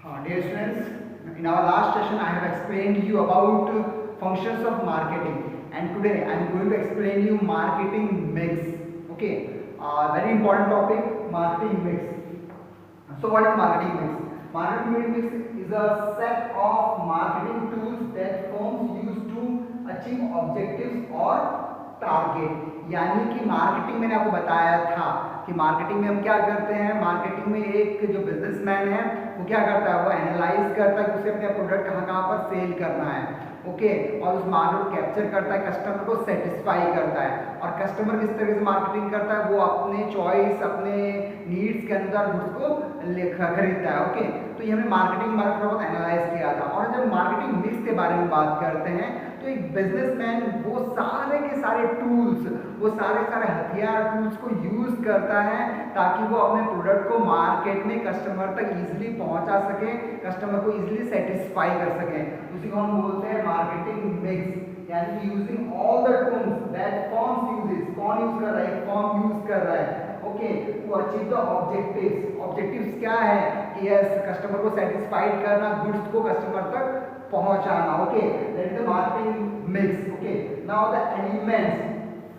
Dear students, in our last session I have explained you about functions of marketing, and today I am going to explain you marketing mix. Okay, very important topic, marketing mix. So what is marketing mix? Marketing mix is a set of marketing tools that firms use to achieve objectives or target. यानी कि marketing मैंने आपको बताया था कि marketing में हम क्या करते हैं. मार्केटिंग में एक जो बिजनेसमैन है वो क्या करता है, वो एनालाइज करता है कि उसे अपने प्रोडक्ट कहाँ कहाँ पर सेल करना है. ओके, और उस मार्केट को कैप्चर करता है, कस्टमर को सेटिस्फाई करता है. और कस्टमर किस तरह से मार्केटिंग करता है, वो अपने चॉइस, अपने नीड्स के अनुसार उसको खरीदता है. ओके, तो ये हमने मार्केटिंग बारे में बहुत एनालाइज किया था. और जब मार्केटिंग मिक्स के बारे में बात करते हैं तो एक बिजनेसमैन वो सारे के सारे टूल्स, वो सारे हथियार टूल्स को यूज करता है ताकि वो अपने प्रोडक्ट को मार्केट में कस्टमर तक इजीली पहुंचा सके, कस्टमर को इजीली सेटिस्फाई कर सके. उसी को हम बोलते हैं मार्केटिंग मिक्स. यानी कि using all the tools that firms uses. कौन यूज कर रहा है, फर्म यूज कर रहा है. Okay, to achieve the objectives. Objectives क्या है कि यस, कस्टमर को सेटिस्फाइड करना, गुड्स को कस्टमर तक पहुंचाना. Okay, that is the marketing mix. Okay, now the elements,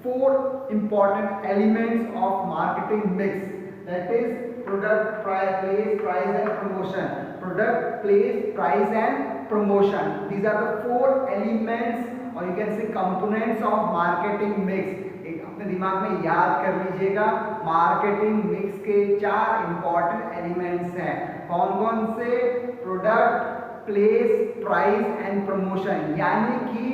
four important elements of marketing mix, that is product, place, price and promotion. Product, place, price and promotion, these are the four elements or you can say components of marketing mix. एक अपने दिमाग में याद कर लीजिएगा, marketing mix के 4 important elements हैं. कौन कौन से? Product, place, price and promotion. यानी कि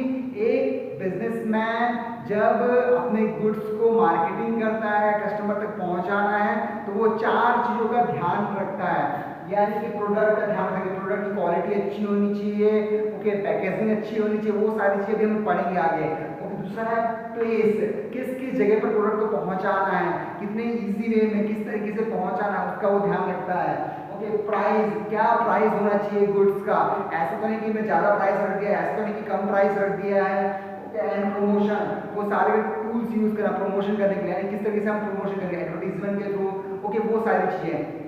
एक बिजनेसमैन जब अपने गुड्स को मार्केटिंग करता है, कस्टमर तक पहुंचाना है, तो वो 4 चीजों का ध्यान रखता है. यानी कि प्रोडक्ट का ध्यान रखेंगे, प्रोडक्ट की क्वालिटी अच्छी होनी चाहिए. ओके, पैकेजिंग अच्छी होनी चाहिए. वो सारी चीजें भी हम पढ़ेंगे आगे. ओके, दूसरा है प्लेस, किस किस जगह पर प्रोडक्ट को पहुंचाना है, कितने इजी वे में, किस तरीके से पहुंचाना है, उसका वो ध्यान रखता है. प्राइस, क्या प्राइस होना चाहिए गुड्स का. ऐसा तो नहीं कि मैं ज्यादा प्राइस रख दिया, ऐसा तो नहीं कि कम प्राइस रख दिया है. एंड प्रमोशन, वो सारे टूल्स यूज करना प्रमोशन करने के लिए, किस तरीके से हम प्रमोशन करेंगे, एडवर्टाइजमेंट के थ्रू. ओके, वो सारी चीजें.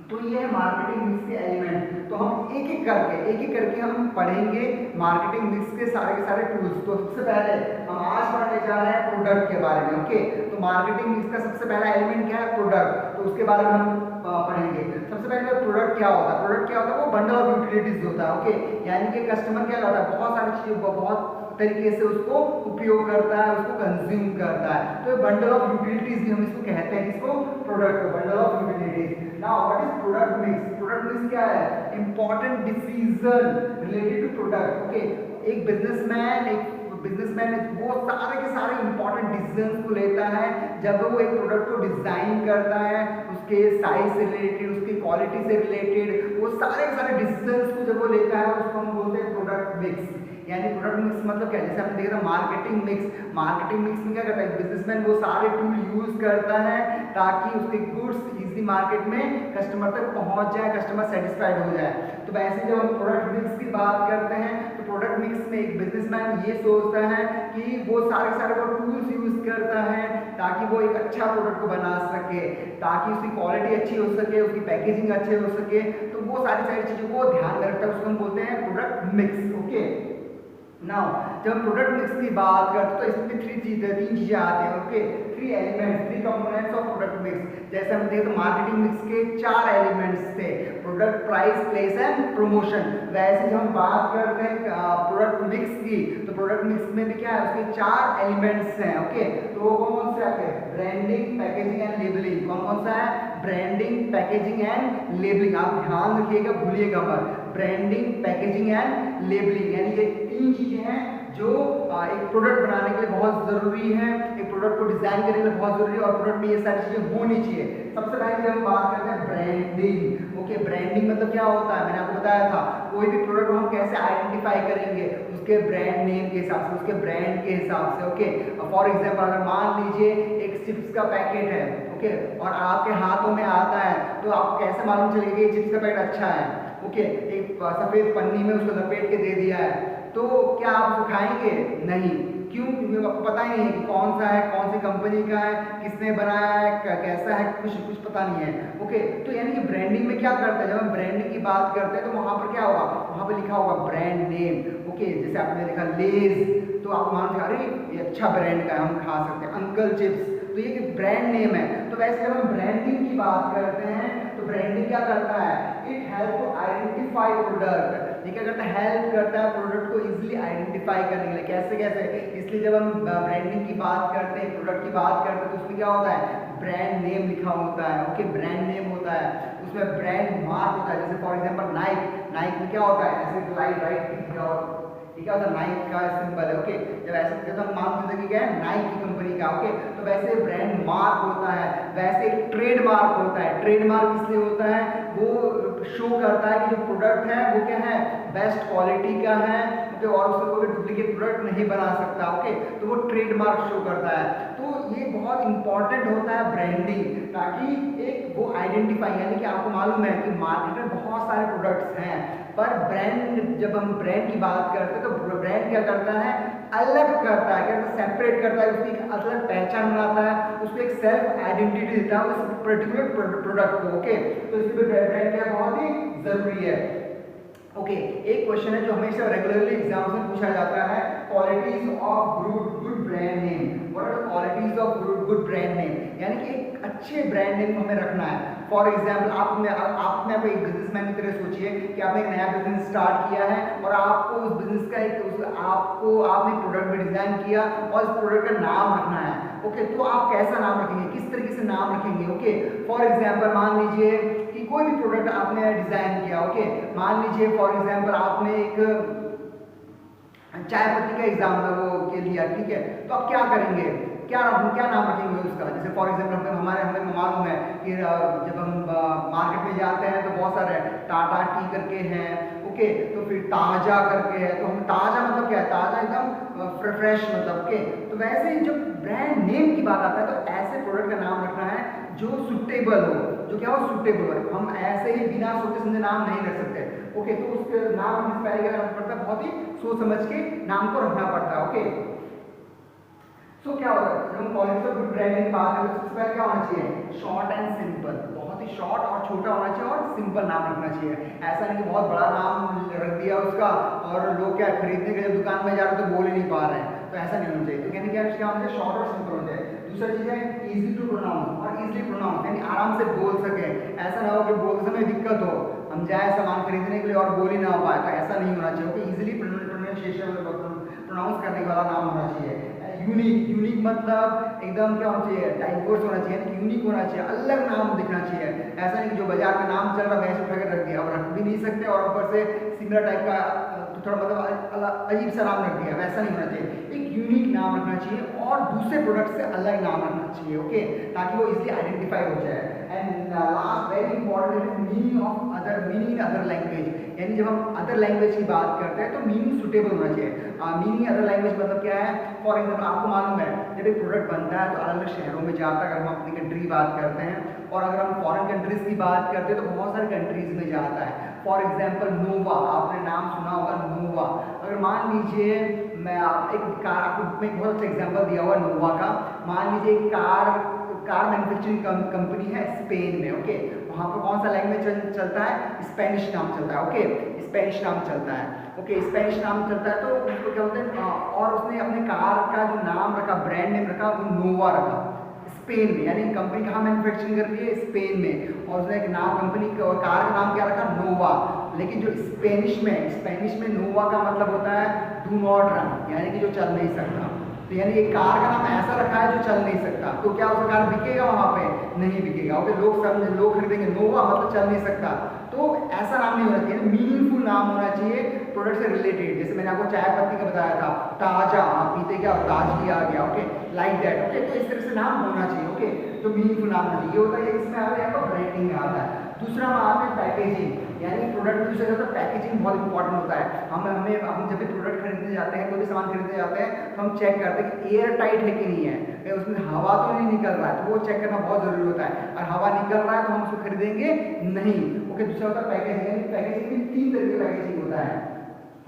तो ये है मार्केटिंग मिक्स के एलिमेंट. तो हम एक एक करके हम पढ़ेंगे मार्केटिंग मिक्स के सारे टूल्स. तो सबसे पहले हम आज पढ़ने जा रहे हैं प्रोडक्ट के बारे में. ओके, तो मार्केटिंग मिक्स का सबसे पहला एलिमेंट क्या है? प्रोडक्ट. तो उसके बारे में हम पढ़ेंगे. सबसे पहले प्रोडक्ट क्या होता है? प्रोडक्ट क्या होता है? वो बंडल ऑफ यूटिलिटीज होता है. ओके, यानी कि कस्टमर क्या करता है, बहुत सारी चीजों को बहुत तरीके से उसको उपयोग करता है, उसको कंज्यूम करता है. तो बंडल ऑफ यूटिलिटीज भी हम इसको कहते हैं, इसको product, bundle of utilities. Now what is product mix? Product mix क्या है? Important decision related to product. Okay, एक बिजनेसमैन वो सारे के सारे इंपॉर्टेंट डिसीजंस को लेता है जब वो एक प्रोडक्ट को डिजाइन करता है, उसके साइज से रिलेटेड, उसकी क्वालिटी से रिलेटेड, वो सारे के सारे डिसीजंस को जब वो लेता है उसको हम बोलते हैं प्रोडक्ट मिक्स. यानी प्रोडक्ट मिक्स मतलब क्या, जैसे आपने देखा था मार्केटिंग मिक्स. मार्केटिंग मिक्स में क्या करता है, बिजनेसमैन वो सारे टूल यूज करता है ताकि उसके गुड्स इजी मार्केट में कस्टमर तक पहुंच जाए, कस्टमर सेटिस्फाइड हो जाए. तो वैसे जब हम प्रोडक्ट मिक्स की बात करते हैं तो प्रोडक्ट मिक्स में एक बिजनेसमैन ये सोचता है कि वो सारे वो टूल्स यूज करता है ताकि वो एक अच्छा प्रोडक्ट को बना सके, ताकि उसकी क्वालिटी अच्छी हो सके, उसकी पैकेजिंग अच्छी हो सके. तो वो सारी चीजों को ध्यान में रखता है, उसको हम बोलते हैं प्रोडक्ट मिक्स. ओके, नाउ जब हम प्रोडक्ट मिक्स की बात करते हैं तो इसमें 3 चीजें आती हैं. Okay, 3 elements, 3 components of product mix. जैसे हम देखते हैं मार्केटिंग मिक्स के 4 एलिमेंट्स थे, product, price, place and promotion. वैसे जब हम बात करते हैं प्रोडक्ट मिक्स की, तो प्रोडक्ट मिक्स में भी क्या है, उसके 4 एलिमेंट्स हैं. ओके, तो वो कौन से आते हैं? Branding, packaging and labelling. कौन सा है? Branding, packaging and labelling. आप ध्यान रखिएगा, भूलिएगा मत. ब्रांडिंग, पैकेजिंग एंड लेबलिंग, यानी ये 3 चीजें हैं जो एक प्रोडक्ट बनाने के लिए बहुत जरूरी है, एक प्रोडक्ट को डिजाइन करने के लिए बहुत जरूरी है, और प्रोडक्ट में ये सारी चीजें होनी चाहिए. सबसे पहले जब हम बात करते हैं ब्रांडिंग. ओके, ब्रांडिंग मतलब क्या होता है, मैंने आपको बताया था. कोई भी प्रोडक्ट को हम कैसे आइडेंटिफाई करेंगे, उसके ब्रांड नेम के हिसाब से, उसके ब्रांड के हिसाब से. ओके, फॉर एग्जांपल अगर मान लीजिए एक चिप्स का पैकेट है, ओके, और आपके हाथों में आता है, तो आपको कैसे मालूम चलेगा कि चिप्स का पैकेट अच्छा है? ओके, एक सफेद पन्नी में उसको लपेट के दे दिया है, तो क्या आप उसको खाएंगे? नहीं. क्यों? क्योंकि आपको पता ही नहीं है कि कौन सा है, कौन सी कंपनी का है, किसने बनाया है, कैसा है, कुछ पता नहीं है। ओके, तो यानी कि ब्रांडिंग में क्या करते हैं, जब हम ब्रांडिंग की बात करते हैं तो वहाँ पर क्या होगा, वहाँ पर लिखा होगा ब्रांड नेम। ओके, जैसे आपने लिखा लेज, तो आप मान अरे ये अच्छा ब्रांड का है, हम खा सकते हैं। अंकल चिप्स, तो ये ब्रांड नेम है। तो वैसे जब हम ब्रांडिंग की बात करते हैं तो ब्रांडिंग क्या करता है, it help to identify product. ये क्या करता है, हेल्प करता है प्रोडक्ट को इजीली आइडेंटिफाई करने के लिए। कैसे कैसे, इसलिए जब हम ब्रांडिंग की बात करते हैं, प्रोडक्ट की बात करते हैं, तो उसमें क्या होता है, ब्रांड नेम लिखा होता है। ओके, ब्रांड नेम होता है, उसमें ब्रांड मार्क होता है। जैसे फॉर एग्जांपल नाइक, नाइक में क्या होता है, ऐसे लाइट राइट क्या होता है, नाइक का सिंबल है। ओके, जब ऐसे तो हम मान सकते क्या है, नाइक की कंपनी का। ओके, तो वैसे ब्रांड मार्क होता है, वैसे एक ट्रेडमार्क होता है। ट्रेडमार्क इसलिए होता है, वो शो करता है कि जो प्रोडक्ट है वो क्या है, बेस्ट क्वालिटी का है। ओके, और उससे कोई डुप्लीकेट प्रोडक्ट नहीं बना सकता। ओके, तो वो ट्रेडमार्क शो करता है। तो ये बहुत इंपॉर्टेंट होता है ब्रांडिंग, ताकि एक वो आइडेंटिफाई, यानी कि आपको मालूम है कि मार्केट में बहुत सारे प्रोडक्ट्स हैं, पर ब्रांड, जब हम ब्रांड की बात करते हैं तो ब्रांड क्या करता है, अलग करता है, क्या सेपरेट करता है, उसकी एक अलग पहचान बनाता है, उसको एक सेल्फ आइडेंटिटी देता है उस पर्टिकुलर प्रोडक्ट को। ओके, तो इसलिए ब्रांड क्या बहुत ही जरूरी है। ओके, एक क्वेश्चन है जो हमेशा रेगुलरली एग्जाम्स में पूछा जाता है, qualities of good brand name. What are the qualities of good brand name, यानी कि एक अच्छे ब्रांड नेम को हमें रखना है। फॉर एग्जाम्पल, आपने एक बिजनेसमैन की तरह सोचिए कि आपने एक नया बिजनेस स्टार्ट किया है और आपको उस बिजनेस का आपने प्रोडक्ट भी डिजाइन किया और इस प्रोडक्ट का नाम रखना है। ओके, तो आप कैसा नाम रखेंगे, किस तरीके से नाम रखेंगे। ओके, फॉर एग्जाम्पल मान लीजिए कि कोई भी प्रोडक्ट आपने डिजाइन किया। ओके, मान लीजिए फॉर एग्जाम्पल आपने एक चाय पत्ती का एग्जाम्पल वो के लिया, ठीक है, तो आप क्या करेंगे, क्या नाम रखेंगे उसका। जैसे फॉर एग्जाम्पल हमें मालूम है कि जब हम मार्केट में जाते हैं तो बहुत सारे टाटा टी करके हैं। ओके, तो फिर ताजा करके है, तो हम ताजा मतलब क्या है, ताजा एकदम फ्रेश मतलब। ओके, तो वैसे ही जब ब्रांड नेम की बात आता है तो ऐसे प्रोडक्ट का नाम रखना है जो सुटेबल हो, जो क्या हो, सुटेबल हो। हम ऐसे ही बिना सोचे समझे नाम नहीं रख सकते। ओके, तो उसके नाम हमें पहले क्या करना पड़ता है, बहुत ही सोच समझ के नाम को रखना पड़ता है। ओके, सो क्या होता है, जब हम क्वालिटी ऑफ गुड ब्रांडिंग की बात करें तो सबसे पहले क्या होना चाहिए, शॉर्ट एंड सिंपल। बहुत ही शॉर्ट और छोटा होना चाहिए और सिंपल नाम रखना चाहिए। ऐसा नहीं कि बहुत बड़ा नाम रख दिया उसका और लोग क्या खरीदने के लिए दुकान में जा रहे तो बोल ही नहीं पा रहे हैं, तो ऐसा नहीं होना चाहिए। तो यानी क्या होना चाहिए, शॉर्ट और सिंपल होना चाहिए। दूसरा चीज है इजी टू प्रोनाउंस और इजीली प्रोनाउंस, यानी आराम से बोल सके। ऐसा ना हो कि बोलते समय दिक्कत हो, हम जाए सामान खरीदने के लिए और बोल ही ना पाए, तो ऐसा नहीं होना चाहिए। ओके, इजीली प्रोनाउंसिएशन प्रोनाउंस करने वाला नाम होना चाहिए। यूनिक मतलब एकदम क्या होना चाहिए, डाइवर्स होना चाहिए, यूनिक होना चाहिए, अलग नाम दिखना चाहिए। ऐसा नहीं कि जो बाजार में नाम चल रहा है वैसे उठा कर रख दिया, और रख भी नहीं सकते और ऊपर से सिमिलर टाइप का थोड़ा मतलब अजीब सा नाम रख दिया, वैसा नहीं होना चाहिए। एक यूनिक नाम रखना चाहिए और दूसरे प्रोडक्ट से अलग नाम रखना चाहिए। ओके, ताकि वो इजीली आइडेंटिफाई हो जाए। And last very important is meaning in other language, यानी जब हम अदर लैंग्वेज की बात करते हैं तो मीनिंग सुटेबल होना चाहिए। मीनिंग अदर लैंग्वेज मतलब क्या है, फॉर एग्जाम्पल आपको मालूम है जब एक प्रोडक्ट बनता है तो अलग अलग शहरों में जाता है, अगर हम अपनी कंट्री की बात करते हैं, और अगर हम फॉरेन कंट्रीज की बात करते हैं तो बहुत सारे कंट्रीज में जाता है। फॉर एग्जाम्पल नोवा, आपने नाम सुना होगा नोवा। अगर मान लीजिए मैं एक कार, आपको एक बहुत अच्छा एग्जाम्पल दिया हुआ नोवा का। मान लीजिए एक कार मैन्युफैक्चरिंग कंपनी है स्पेन में। ओके, वहाँ पर कौन सा लैंग्वेज चलता है, स्पेनिश नाम चलता है। ओके, स्पेनिश नाम चलता है। ओके, स्पेनिश नाम चलता है तो उसको क्या बोलते हैं, और उसने अपने कार का जो नाम रखा, ब्रांड नेम रखा, वो नोवा रखा स्पेन में, यानी कंपनी कहाँ मैन्युफैक्चरिंग कर रही है, स्पेन में, और उसने एक नाम कंपनी कार का नाम क्या रखा, नोवा। लेकिन जो स्पेनिश में नोवा का मतलब होता है डू नॉट रन, यानी कि जो चल नहीं सकता। तो यानी एक कार का नाम ऐसा रखा है जो चल नहीं सकता, तो क्या उसका कार बिकेगा वहाँ पे, नहीं बिकेगा। ओके, लोग खरीदेंगे नोवा मतलब चल नहीं सकता, तो ऐसा नाम नहीं होना चाहिए। मीनिंगफुल नाम होना चाहिए प्रोडक्ट से रिलेटेड। जैसे मैंने आपको चाय पत्ती का बताया था, ताजा, आप पीते क्या, ताजगी आ गया। Okay, like that. ओके, तो इस तरह से नाम होना चाहिए। ओके, तो मीनिंगफुल नाम होना चाहिए, ये होता है, इसमें आता है आपका ब्रांडिंग में आता है। दूसरा आता है पैकेजिंग, यानी प्रोडक्ट दूसरा होता है पैकेजिंग, बहुत इंपॉर्टेंट होता है। हम जब भी प्रोडक्ट खरीदने जाते हैं, कोई भी सामान खरीदने जाते हैं, तो हम चेक करते हैं कि एयर टाइट है कि नहीं है, उसमें हवा तो नहीं निकल रहा है, तो वो चेक करना बहुत जरूरी होता है। और हवा निकल रहा है तो हम उसको खरीदेंगे नहीं। ओके, दूसरा होता है पैकेजिंग, यानी पैकेजिंग में 3 तरह की पैकेजिंग होता है।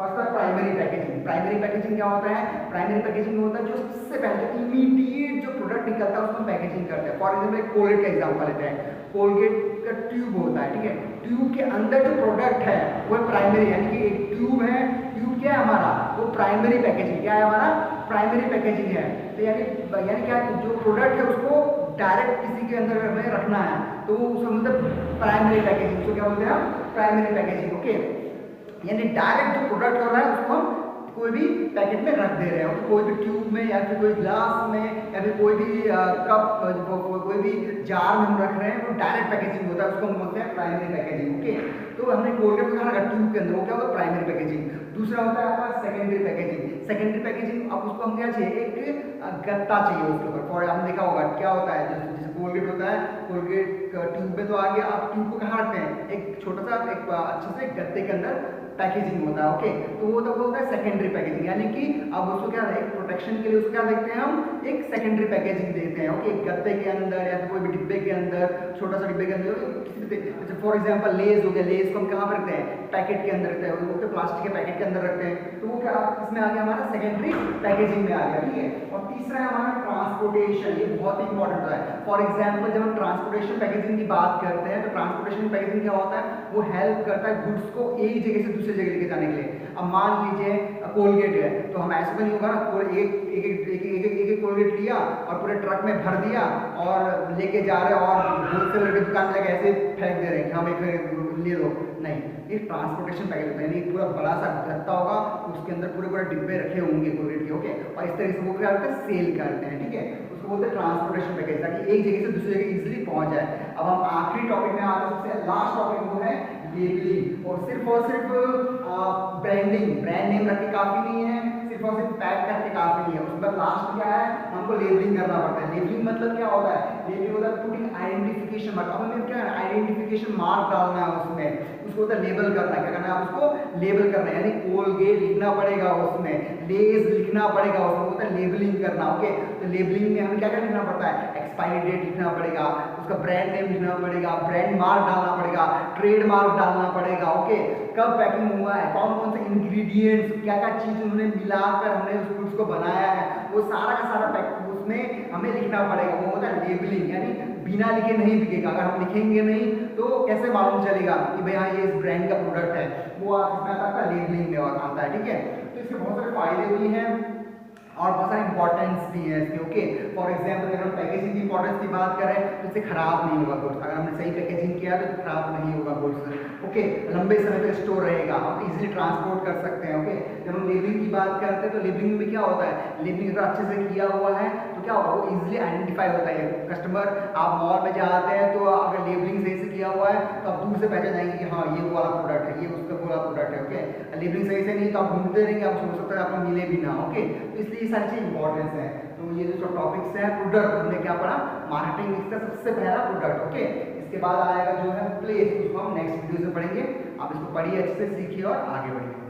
फर्स्ट है प्राइमरी पैकेजिंग। प्राइमरी पैकेजिंग क्या होता है? प्राइमरी पैकेजिंग होता है जो सबसे पहले इमीडिएट जो प्रोडक्ट निकलता है उसको पैकेजिंग करते हैं। फॉर एग्जाम्पल एक कोलगेट का एग्जाम्पल लेते हैं। कोलगेट का ट्यूब होता है, ठीक है, ट्यूब के अंदर जो प्रोडक्ट है वो है प्राइमरी, यानी कि एक ट्यूब है, ट्यूब क्या है हमारा, वो प्राइमरी पैकेजिंग, क्या है हमारा, प्राइमरी पैकेजिंग है। तो यानी क्या, जो प्रोडक्ट है उसको डायरेक्ट किसी के अंदर हमें रखना है तो उसको मतलब प्राइमरी पैकेजिंग, उसको क्या बोलते हैं हम, प्राइमरी पैकेजिंग। ओके, यानी डायरेक्ट जो प्रोडक्ट हो रहा है उसको हम कोई भी पैकेट में रख दे रहे हैं, कोई भी ट्यूब में या फिर कोई ग्लास में या फिर कोई भी कप, कोई भी जार में हम रख रहे हैं, वो डायरेक्ट पैकेजिंग होता है, उसको हम बोलते हैं प्राइमरी पैकेजिंग। ओके, तो हमने कोलगेट को रखा ट्यूब के अंदर, वो क्या होगा, प्राइमरी पैकेजिंग। दूसरा होता है आपका सेकेंडरी पैकेजिंग। सेकेंडरी पैकेजिंग, अब उसको हम क्या चाहिए, एक गत्ता चाहिए उसके ऊपर। फॉर हमने देखा होगा क्या होता है, जैसे कोलगेट होता है, कोलगेट ट्यूब में तो आ गया, आप ट्यूब को कहाँ रखते हैं, एक छोटा सा एक अच्छे से गत्ते के अंदर पैकेजिंग होता है। ओके, तो वो तब होता है सेकेंडरी पैकेजिंग, यानी कि अब उसको क्या है, एक प्रोटेक्शन के लिए उसको क्या देखते हैं हम, एक सेकेंडरी पैकेजिंग देते हैं। ओके, गत्ते के अंदर या फिर कोई भी डिब्बे के अंदर, छोटा सा डिब्बे के अंदर, जैसे फॉर एग्जांपल लेज हो गया, लेज को हम कहाँ पर रखते हैं, पैकेट के अंदर रखते हैं, उसको प्लास्टिक के पैकेट के अंदर रखते हैं, तो वो क्या इसमें आ गया हमारा सेकेंडरी पैकेजिंग में आ गया। ठीक है, और तीसरा है हमारा ट्रांसपोर्टेशन, ये बहुत ही इंपॉर्टेंट होता है। फॉर एग्जाम्पल जब हम ट्रांसपोर्टेशन पैकेजिंग की बात करते हैं तो ट्रांसपोर्टेशन पैकेजिंग क्या होता है, वो हेल्प करता है गुड्स को एक जगह से दूसरी जगह लेके जाने के लिए। अब मान लीजिए कोलगेट है, तो हम ऐसा तो नहीं होगा ना, एक कोलगेट लिया और पूरे ट्रक में भर दिया और लेके जा रहे और होलसेलर की दुकान में ऐसे फेंक दे रहे हैं कि हम एक ले लो, नहीं, ये ट्रांसपोर्टेशन पैकेज होता है, यानी पूरा बड़ा सा गत्ता होगा, उसके अंदर पूरे डिब्बे रखे होंगे कोलगेट के। ओके, और इस तरह से वो क्या करते हैं, सेल करते हैं। ठीक है, उसको बोलते हैं ट्रांसपोर्टेशन पैकेज, ताकि एक जगह से दूसरी जगह इजीली पहुंच जाए। अब हम आखिरी टॉपिक में आते हैं, सबसे लास्ट टॉपिक वो है लेबलिंग। और सिर्फ ब्रांडिंग, ब्रांड नेम रख के काफी नहीं है, सिर्फ और सिर्फ पैक करके काफी नहीं है, उसके बाद लास्ट क्या है, हमको लेबलिंग करना पड़ता है। लेबलिंग मतलब क्या होता है, लेबलिंग होता है पुटिंग आइडेंटिफिकेशन मार्क। अब हमें क्या है, आइडेंटिफिकेशन मार्क डालना है उसमें, उसको होता है लेबल करना है। क्या करना है, उसको लेबल करना है, यानी कोलगेट लिखना पड़ेगा उसमें, लेज लिखना पड़ेगा उसमें, होता है लेबलिंग करना। ओके, तो लेबलिंग में हमें क्या क्या लिखना पड़ता है, एक्सपायरी डेट लिखना पड़ेगा, उसका ब्रांड नेम लिखना पड़ेगा, ब्रांड मार्क डालना पड़ेगा, ट्रेड मार्क डालना पड़ेगा। ओके, कब पैकिंग हुआ है, कौन कौन से इंग्रेडिएंट्स, क्या क्या चीज उन्होंने मिलाकर हमने उस फूड्स को बनाया है, वो सारा का सारा पैक उसमें हमें लिखना पड़ेगा। वो होता है लेबलिंग, यानी बिना लिखे नहीं बिकेगा। अगर हम लिखेंगे नहीं तो कैसे मालूम चलेगा कि भाई हाँ ये इस ब्रांड का प्रोडक्ट है, वो इसमें आपका लेबलिंग में आता है। ठीक है, तो इसके बहुत सारे फायदे भी हैं और बहुत सारे इंपॉर्टेंस भी है इसके। ओके, फॉर एग्जाम्पल अगर हम पैकेजिंग की इंपॉर्टेंस की बात करें तो इससे खराब नहीं होगा गुड्स, अगर हमने सही पैकेजिंग किया तो खराब नहीं होगा गुड्स। ओके, लंबे समय तक स्टोर रहेगा, हम इजीली ट्रांसपोर्ट कर सकते हैं। ओके, जब हम लेबलिंग की बात करते हैं तो लेबलिंग में क्या होता है, लेबलिंग अगर अच्छे से किया हुआ है तो क्या होगा, वो इजीली आइडेंटिफाई होता है। कस्टमर, आप मॉल में जाते हैं तो अगर लेबलिंग सही से किया हुआ है तो आप दूर से पहचान जाएंगे कि हाँ ये वो वाला प्रोडक्ट है, ये उसका वाला प्रोडक्ट है। ओके, लेबलिंग सही से नहीं तो आप ढूंढते रहेंगे, आप सोच सकते हैं आपको मिले भी ना। ओके, तो इसलिए सारी चीज इंपॉर्टेंस है। तो ये जो टॉपिक्स है प्रोडक्ट, हमने क्या पढ़ा, मार्केटिंग इसका सबसे पहला प्रोडक्ट। ओके, इसके बाद आएगा जो है प्लेस, उसको हम नेक्स्ट वीडियो से पढ़ेंगे। आप इसको पढ़िए, अच्छे से सीखिए और आगे बढ़िए।